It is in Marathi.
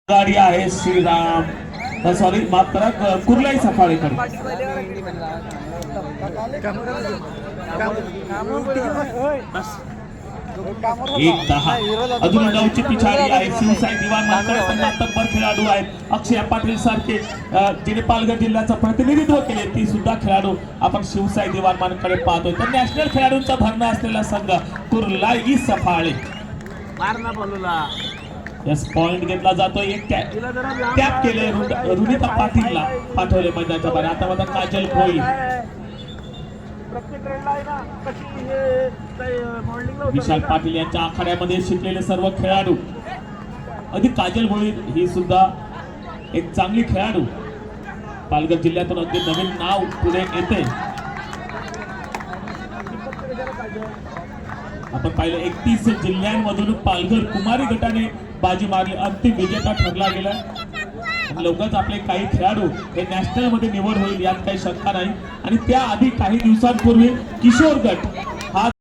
गाडी आहे श्रीराम सॉरी माफ करा कुर्लाई सफाळेकडे एक 10 अजून 9ची पिछाडी आहे शिवसाई दिवाण मात्र तब्बर खेळाडू आहेत अक्षय पाटील सारखे जिने पालघर जिल्ह्याचं प्रतिनिधित्व केले ती सुद्धा खेळाडू आपण शिवसाई दिवाण मानकडे पाहतोय तर नॅशनल खेळाडूंचा भरणा असलेला संघ कुर्लाई सफाळे मारना बोलूला यस पॉइंट घेतला जातोय एक टॅप केले रुनिता पाटीलला पाठवले मैदानाच्या बाहेर आता माझा काजल भोई विशाल पाटील यांच्या आखाड्यामध्ये शिकलेले सर्व खेळाडू अधिक काजल भोई ही सुद्धा एक चांगली खेळाडू पालघर जिल्ह्यातून अगदी नवीन नाव पुढे येते आपण पाहिलं 31 जिल्ह्यांमधून पालघर कुमारी गटाने बाजी मारली अंतिम विजेता ठरला गेला लवकरच आपले काही खेळाडू हे नॅशनल मध्ये निवड होईल यात काही शंका नाही आणि त्याआधी काही दिवसांपूर्वी किशोर गट हा